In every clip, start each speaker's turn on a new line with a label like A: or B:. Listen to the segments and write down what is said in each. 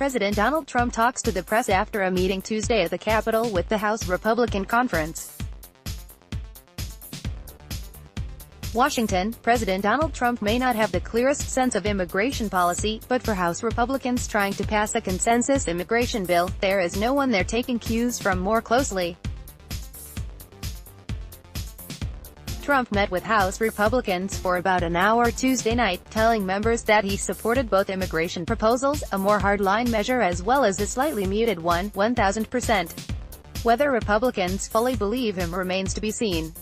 A: President Donald Trump talks to the press after a meeting Tuesday at the Capitol with the House Republican Conference. Washington, President Donald Trump may not have the clearest sense of immigration policy, but for House Republicans trying to pass a consensus immigration bill, there is no one they're taking cues from more closely. Trump met with House Republicans for about an hour Tuesday night, telling members that he supported both immigration proposals, a more hardline measure as well as a slightly muted one, 1,000%. Whether Republicans fully believe him remains to be seen.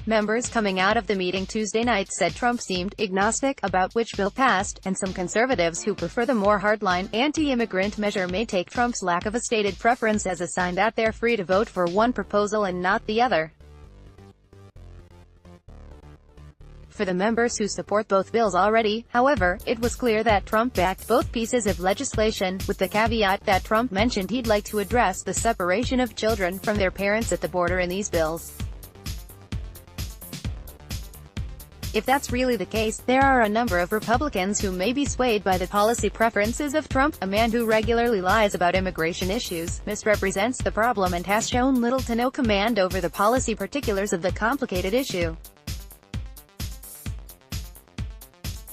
A: Members coming out of the meeting Tuesday night said Trump seemed agnostic about which bill passed, and some conservatives who prefer the more hardline, anti-immigrant measure may take Trump's lack of a stated preference as a sign that they're free to vote for one proposal and not the other. For the members who support both bills already, however, it was clear that Trump backed both pieces of legislation, with the caveat that Trump mentioned he'd like to address the separation of children from their parents at the border in these bills. If that's really the case, there are a number of Republicans who may be swayed by the policy preferences of Trump, a man who regularly lies about immigration issues, misrepresents the problem and has shown little to no command over the policy particulars of the complicated issue.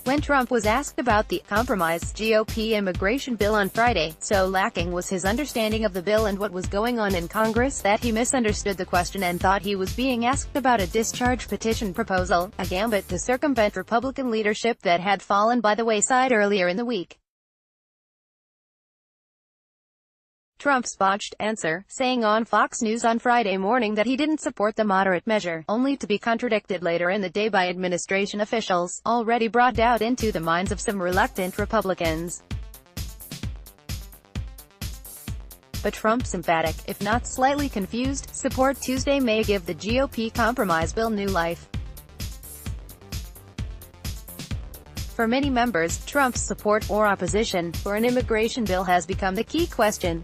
A: When Trump was asked about the compromise GOP immigration bill on Friday, so lacking was his understanding of the bill and what was going on in Congress that he misunderstood the question and thought he was being asked about a discharge petition proposal, a gambit to circumvent Republican leadership that had fallen by the wayside earlier in the week. Trump's botched answer, saying on Fox News on Friday morning that he didn't support the moderate measure, only to be contradicted later in the day by administration officials, already brought doubt into the minds of some reluctant Republicans. But Trump's emphatic, if not slightly confused, support Tuesday may give the GOP compromise bill new life. For many members, Trump's support or opposition for an immigration bill has become the key question.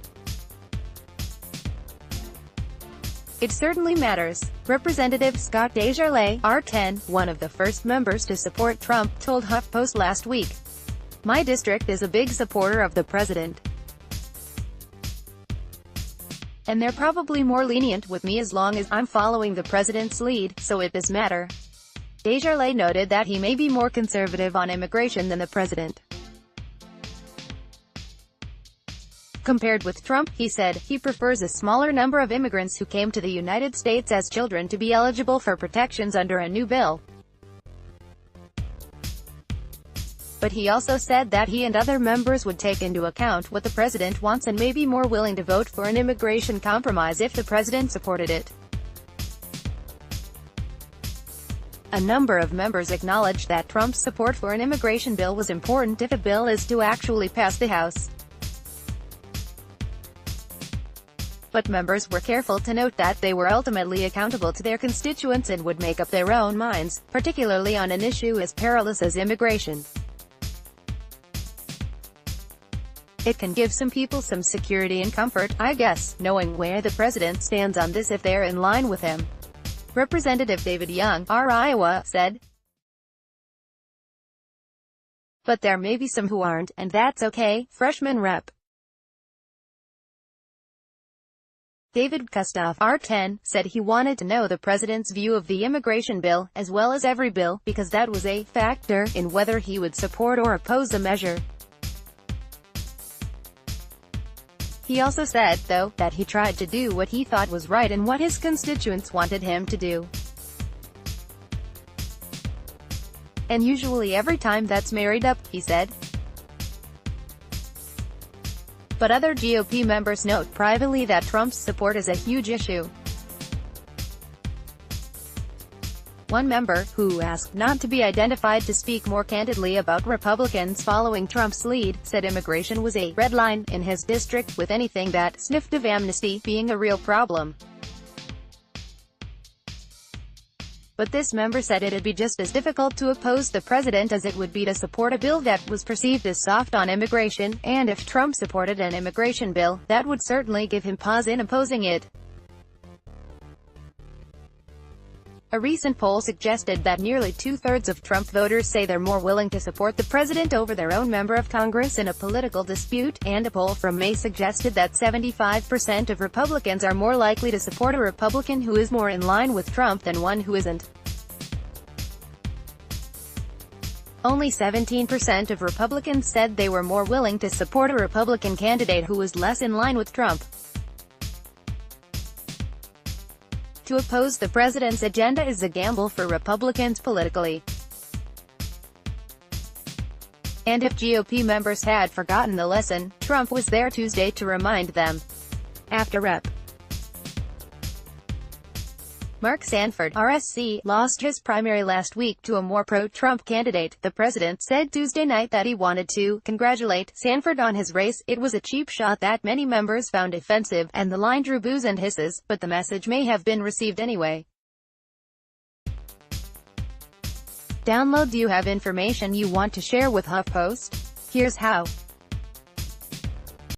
A: It certainly matters. Representative Scott DesJarlais, R10, one of the first members to support Trump, told HuffPost last week, "My district is a big supporter of the president. And they're probably more lenient with me as long as I'm following the president's lead, so it does matter." DesJarlais noted that he may be more conservative on immigration than the president. Compared with Trump, he said, he prefers a smaller number of immigrants who came to the United States as children to be eligible for protections under a new bill. But he also said that he and other members would take into account what the president wants and may be more willing to vote for an immigration compromise if the president supported it. A number of members acknowledged that Trump's support for an immigration bill was important if a bill is to actually pass the House. But members were careful to note that they were ultimately accountable to their constituents and would make up their own minds, particularly on an issue as perilous as immigration. It can give some people some security and comfort, I guess, knowing where the president stands on this if they're in line with him. Representative David Young, R. Iowa, said. But there may be some who aren't, and that's okay. Freshman Rep. David Kustoff, R10, said he wanted to know the president's view of the immigration bill, as well as every bill, because that was a factor in whether he would support or oppose the measure. He also said, though, that he tried to do what he thought was right and what his constituents wanted him to do. And usually every time that's married up, he said. But other GOP members note privately that Trump's support is a huge issue. One member, who asked not to be identified to speak more candidly about Republicans following Trump's lead, said immigration was a red line in his district, with anything that sniffed of amnesty being a real problem. But this member said it'd be just as difficult to oppose the president as it would be to support a bill that was perceived as soft on immigration, and if Trump supported an immigration bill, that would certainly give him pause in opposing it. A recent poll suggested that nearly two-thirds of Trump voters say they're more willing to support the president over their own member of Congress in a political dispute, and a poll from May suggested that 75% of Republicans are more likely to support a Republican who is more in line with Trump than one who isn't. Only 17% of Republicans said they were more willing to support a Republican candidate who was less in line with Trump. To oppose the president's agenda is a gamble for Republicans politically. And if GOP members had forgotten the lesson, Trump was there Tuesday to remind them. After Rep. Mark Sanford, RSC, lost his primary last week to a more pro-Trump candidate, the president said Tuesday night that he wanted to congratulate Sanford on his race. It was a cheap shot that many members found offensive, and the line drew boos and hisses, but the message may have been received anyway. Download. Do you have information you want to share with HuffPost? Here's how.